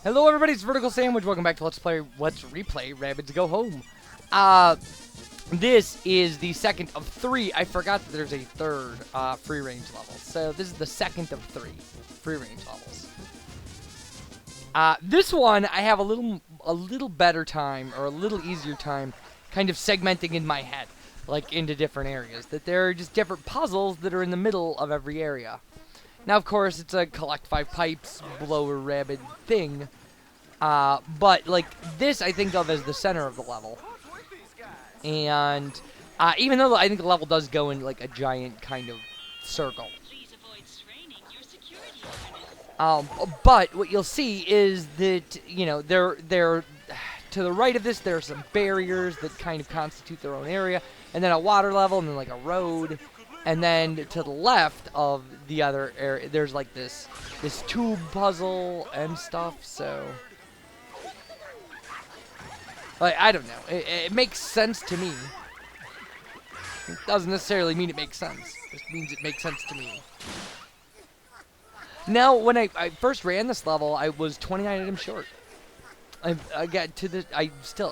Hello everybody, it's VerticalSandwich. Welcome back to Let's Replay Rabbids Go Home. This is the second of three. I forgot that there's a third free range level. So this is the second of three free range levels. This one I have a little better time, or a little easier time, kind of segmenting in my head, like into different areas. That there are just different puzzles that are in the middle of every area. Now, of course, it's a collect 5 pipes, blow a rabbit thing. But, like, this I think of as the center of the level. And, even though I think the level does go in, like, a giant kind of circle. But what you'll see is that, you know, they're to the right of this, there are some barriers that kind of constitute their own area. And then a water level, and then, like, a road. And then to the left of the other area, there's like this tube puzzle and stuff. So, like, I don't know. It makes sense to me. It doesn't necessarily mean it makes sense. It just means it makes sense to me. Now, when I first ran this level, I was 29 items short. I got to the. I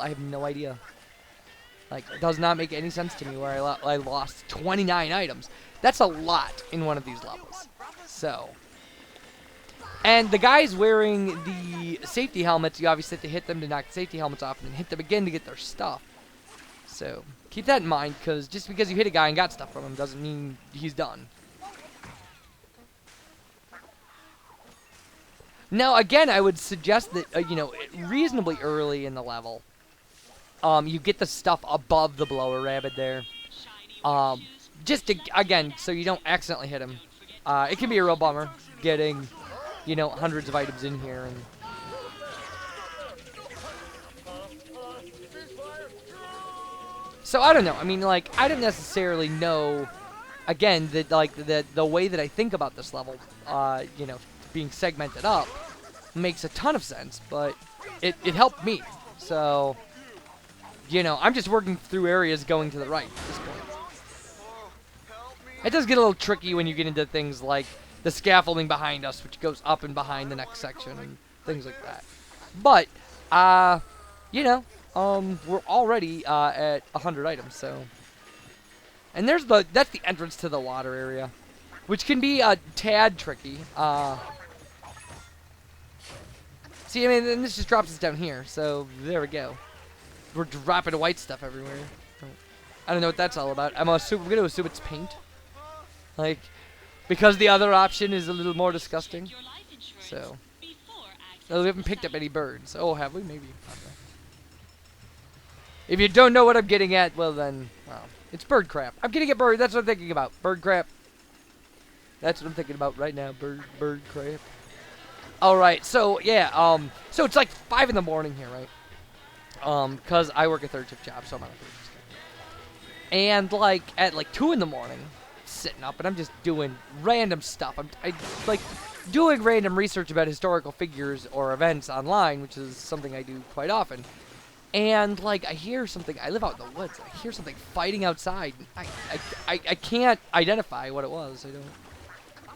have no idea. Like, it does not make any sense to me where I lost 29 items. That's a lot in one of these levels. So. And the guys wearing the safety helmets, you obviously have to hit them to knock the safety helmets off and then hit them again to get their stuff. So, keep that in mind, because just because you hit a guy and got stuff from him doesn't mean he's done. Now, again, I would suggest that, you know, reasonably early in the level, you get the stuff above the blower rabbit there. Just to, again, so you don't accidentally hit him. It can be a real bummer getting, you know, hundreds of items in here. And so I don't know. I mean, like, I don't necessarily know. Again, that like the way that I think about this level, you know, being segmented up, makes a ton of sense. But it helped me. So, you know, I'm just working through areas going to the right at this point. It does get a little tricky when you get into things like the scaffolding behind us, which goes up and behind the next section and things like that. But, you know, we're already at 100 items, so. And that's the entrance to the water area, which can be a tad tricky. See, I mean, and this just drops us down here, so there we go. We're dropping white stuff everywhere. I don't know what that's all about. I'm going to assume it's paint. Like, because the other option is a little more disgusting. So. Oh, we haven't picked up any birds. Oh, have we? Maybe. Okay. If you don't know what I'm getting at, well then, well, it's bird crap. I'm getting at bird. That's what I'm thinking about. Bird crap. That's what I'm thinking about right now. Bird crap. Alright, so, yeah, so it's like 5 in the morning here, right? Because I work a third shift job, so I'm on a third shift. And, like, at, like, 2 in the morning, sitting up, and I'm just doing random stuff. I like, doing random research about historical figures or events online, which is something I do quite often. And, like, I hear something. I live out in the woods. I hear something fighting outside. I can't identify what it was.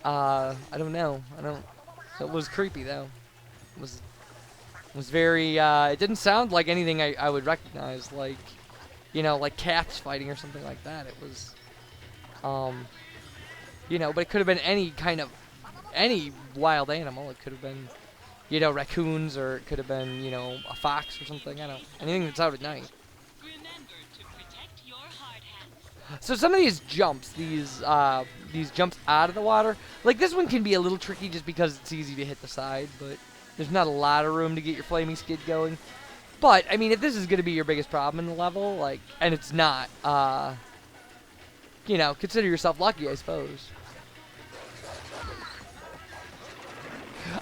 I don't know. It was creepy, though. It was very, it didn't sound like anything I would recognize, like, you know, like cats fighting or something like that. It was, you know, but it could have been any wild animal. It could have been, you know, raccoons, or it could have been, you know, a fox or something. I don't know. Anything that's out at night. So some of these jumps, these jumps out of the water, like this one can be a little tricky just because it's easy to hit the side, but there's not a lot of room to get your flaming skid going. But, I mean, if this is going to be your biggest problem in the level, like, and it's not, you know, consider yourself lucky, I suppose.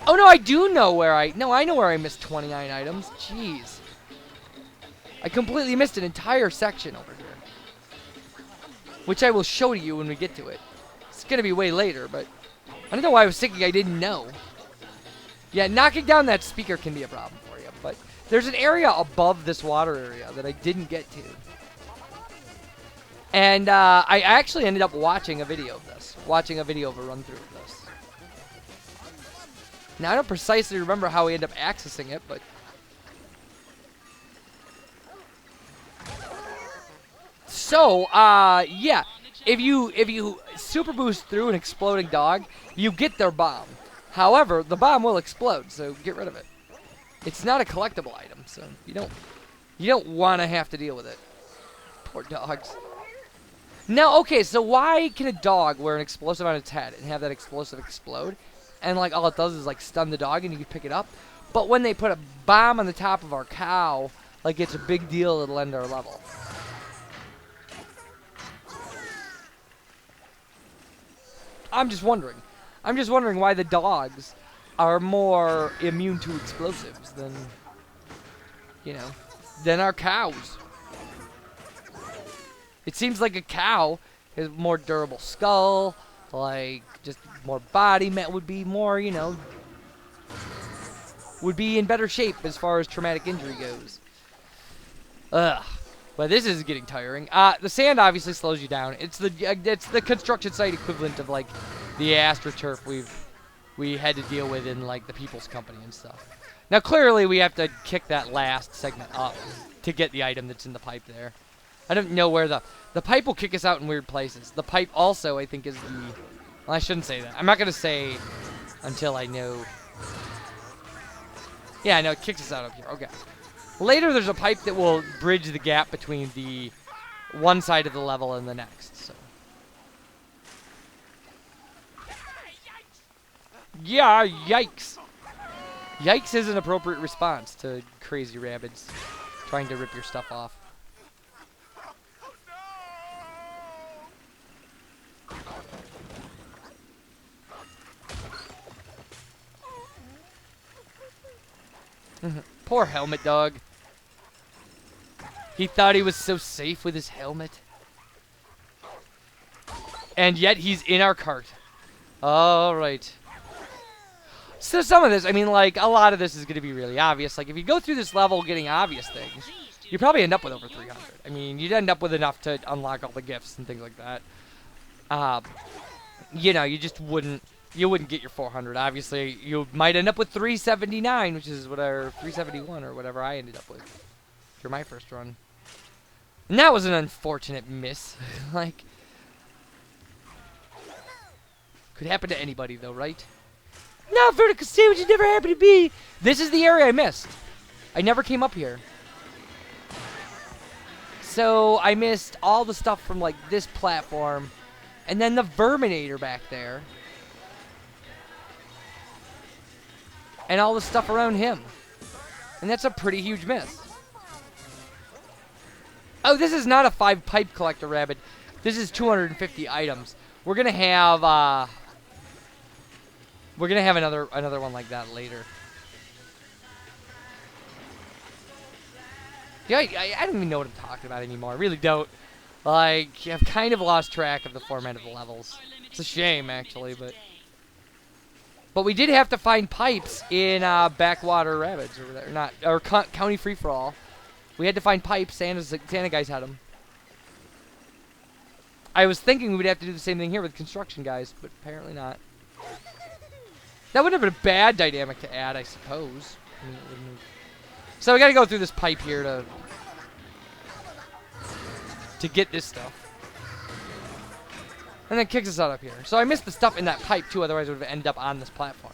Oh, no, I do know where I know where I missed 29 items. Jeez. I completely missed an entire section over here, which I will show to you when we get to it. It's going to be way later, but I don't know why I was thinking I didn't know. Yeah, knocking down that speaker can be a problem for you, but there's an area above this water area that I didn't get to. And I actually ended up watching a video of this. Watching a video of a run-through of this. Now, I don't precisely remember how we end up accessing it, but... So, yeah. If you super boost through an exploding dog, you get their bomb. However, the bomb will explode, so get rid of it. It's not a collectible item, so you don't want to have to deal with it. Poor dogs. Now, okay, so why can a dog wear an explosive on its head and have that explosive explode? And, like, all it does is, like, stun the dog and you can pick it up. But when they put a bomb on the top of our cow, like, it's a big deal, it'll end our level. I'm just wondering. I'm just wondering why the dogs are more immune to explosives than, you know, than our cows. It seems like a cow has a more durable skull, like, just more body, would be more, you know, would be in better shape as far as traumatic injury goes. Ugh. But this is getting tiring. The sand obviously slows you down. It's the construction site equivalent of, like, the AstroTurf we had to deal with in, like, the People's Company and stuff. Now, clearly, we have to kick that last segment up to get the item that's in the pipe there. I don't know where the pipe will kick us out in weird places. The pipe also, I think, is the... Well, I shouldn't say that. I'm not going to say until I know. Yeah, no, it kicks us out up here. Okay. Later, there's a pipe that will bridge the gap between the one side of the level and the next. So. Yeah, yikes. Yikes is an appropriate response to crazy Rabbids trying to rip your stuff off. Poor helmet dog. He thought he was so safe with his helmet. And yet he's in our cart. Alright. So some of this, I mean, like, a lot of this is going to be really obvious. Like, if you go through this level getting obvious things, you probably end up with over 300. I mean, you'd end up with enough to unlock all the gifts and things like that. You know, you just wouldn't... You wouldn't get your 400. Obviously, you might end up with 379, which is what our 371 or whatever I ended up with for my first run. And that was an unfortunate miss. Like, could happen to anybody though, right? No, VerticalSandwich never happened to me. This is the area I missed. I never came up here. So I missed all the stuff from like this platform, and then the Verminator back there. And all the stuff around him. And that's a pretty huge miss. Oh, this is not a 5-pipe collector rabbit. This is 250 items. We're gonna have another one like that later. Yeah, I don't even know what I'm talking about anymore. I really don't. Like, I've kind of lost track of the format of the levels. It's a shame, actually, but... But we did have to find pipes in Backwater Rabbids, or County Free-for-All. We had to find pipes. Santa guys had them. I was thinking we'd have to do the same thing here with construction guys, but apparently not. That would have been a bad dynamic to add, I suppose. I mean, so we got to go through this pipe here to get this stuff. And then kicks us out up here. So I missed the stuff in that pipe, too. Otherwise, it would have ended up on this platform.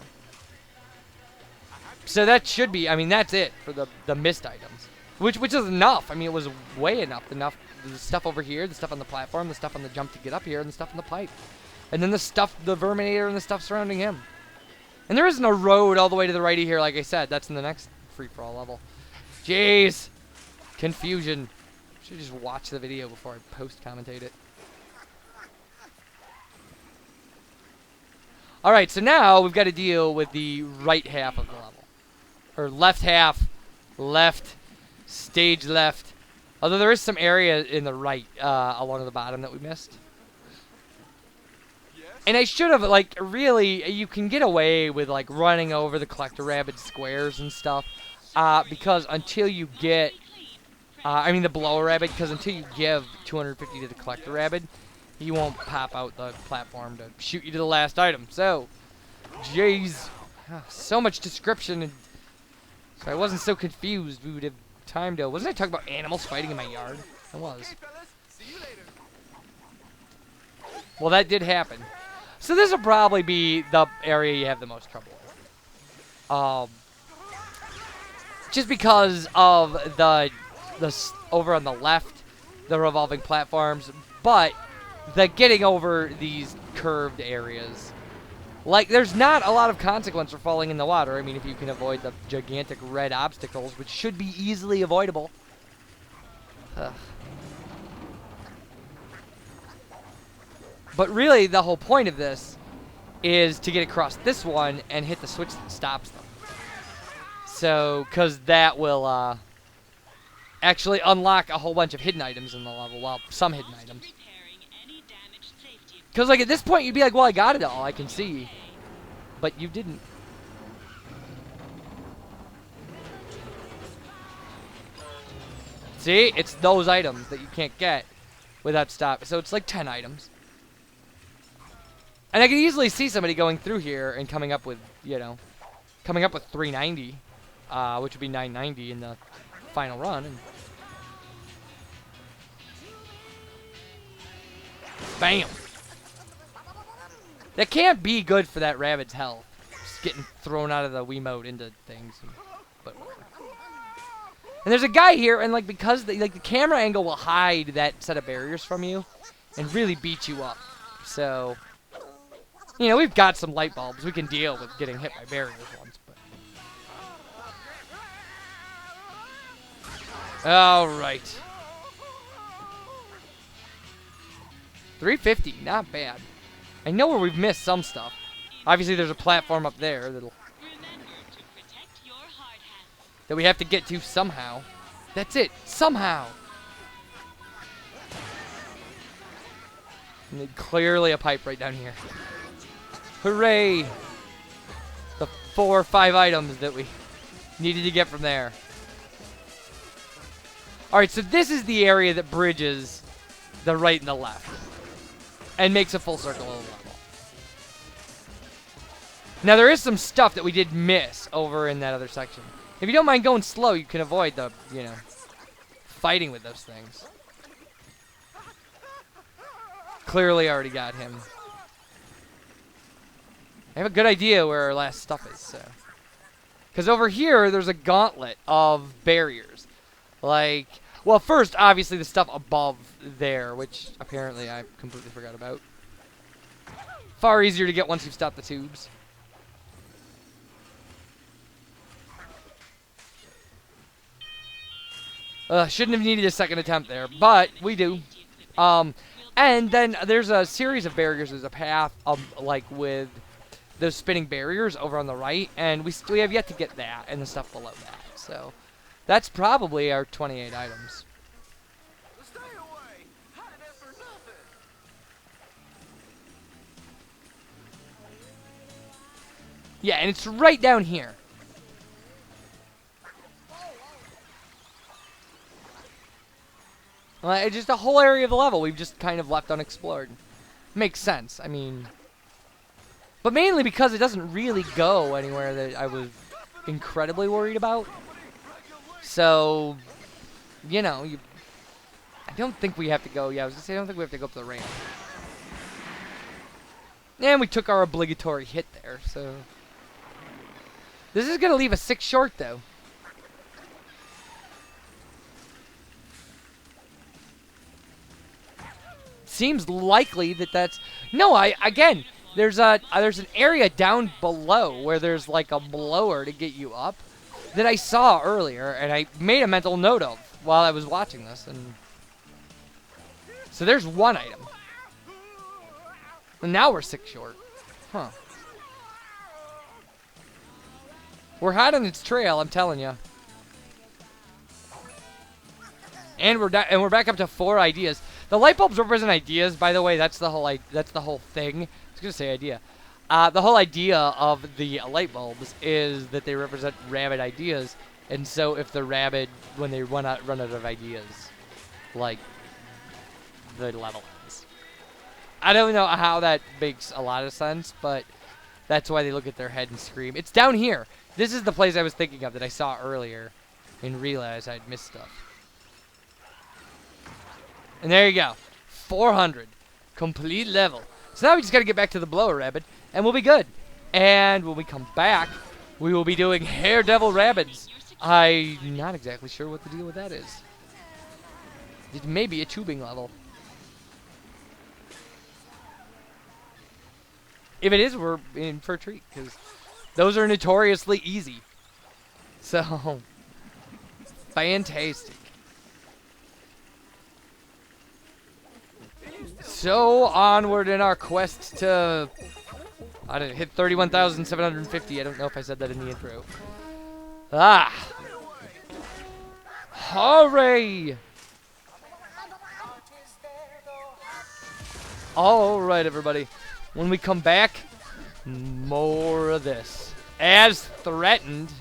So that should be... I mean, that's it for the missed items. Which is enough. I mean, it was way enough. Enough. The stuff over here, the stuff on the platform, the stuff on the jump to get up here, and the stuff in the pipe. And then the stuff, the Verminator, and the stuff surrounding him. And there isn't a road all the way to the right of here, like I said. That's in the next free-for-all level. Jeez. Confusion. Should just watch the video before I post-commentate it. Alright, so now we've got to deal with the right half of the level. Or left half. Left. Stage left. Although there is some area in the right along the bottom that we missed. And I should have, like, really, you can get away with, like, running over the Collector Rabbid squares and stuff. Because until you get, I mean the Blower Rabbid, because until you give 250 to the Collector Rabbid, he won't pop out the platform to shoot you to the last item. So, jeez. So much description, and so I wasn't so confused. We would have time to... Wasn't I talking about animals fighting in my yard? I was. Well, that did happen. So this will probably be the area you have the most trouble with. Just because of the over on the left, the revolving platforms, but the getting over these curved areas. Like, there's not a lot of consequence for falling in the water. I mean, if you can avoid the gigantic red obstacles, which should be easily avoidable. Ugh. But really, the whole point of this is to get across this one and hit the switch that stops them. So, because that will actually unlock a whole bunch of hidden items in the level. Well, some hidden items. Because, like, at this point, you'd be like, well, I got it all, I can see. But you didn't. See? It's those items that you can't get without stop. So it's like 10 items. And I can easily see somebody going through here and coming up with, you know, coming up with 390, which would be 990 in the final run. And bam! That can't be good for that Rabbids' health. Just getting thrown out of the Wiimote into things. But whatever. And there's a guy here, and like because the camera angle will hide that set of barriers from you, and really beat you up. So, you know, we've got some light bulbs. We can deal with getting hit by barriers once. But all right. 350, not bad. I know where we've missed some stuff. Obviously, there's a platform up there that we have to get to somehow. That's it, somehow. And then clearly a pipe right down here. Hooray! The 4 or 5 items that we needed to get from there. Alright, so this is the area that bridges the right and the left. And makes a full circle of the level. Now, there is some stuff that we did miss over in that other section. If you don't mind going slow, you can avoid the, you know, fighting with those things. Clearly already got him. I have a good idea where our last stuff is, so. Because over here, there's a gauntlet of barriers. Like, well, first, obviously, the stuff above there, which apparently I completely forgot about. Far easier to get once you've stopped the tubes. Shouldn't have needed a second attempt there, but we do. And then there's a series of barriers. There's a path, like, with those spinning barriers over on the right, and we have yet to get that and the stuff below that. So that's probably our 28 items. Yeah, and it's right down here. It's just a whole area of the level we've just kind of left unexplored. Makes sense. I mean, but mainly because it doesn't really go anywhere that I was incredibly worried about. So, you know, I don't think we have to go. Yeah, I was gonna say I don't think we have to go up the ramp. And we took our obligatory hit there. So this is gonna leave us 6 short, though. Seems likely that that's... No, again, there's an area down below where there's like a blower to get you up that I saw earlier, and I made a mental note of while I was watching this. And so there's 1 item. And now we're 6 short. Huh. We're hot on its trail, I'm telling you. And we're back up to 4 ideas. The light bulbs represent ideas, by the way. That's the whole thing. I was gonna say idea. The whole idea of the light bulbs is that they represent Rabbid ideas, and so if the Rabbid, when they run out of ideas, like the level ends. I don't know how that makes a lot of sense, but That's why they look at their head and scream. It's down here. This is the place I was thinking of that I saw earlier and realized I'd missed stuff. And there you go. 400. Complete level. So now we just got to get back to the blower rabbit, and we'll be good. And when we come back, we will be doing Hair Devil Rabbids. I'm not exactly sure what the deal with that is. It may be a tubing level. If it is, we're in for a treat, because those are notoriously easy. So, fantastic. So, onward in our quest to... I didn't hit 31,750. I don't know if I said that in the intro. Ah! Hooray! Alright, everybody. When we come back, more of this. As threatened,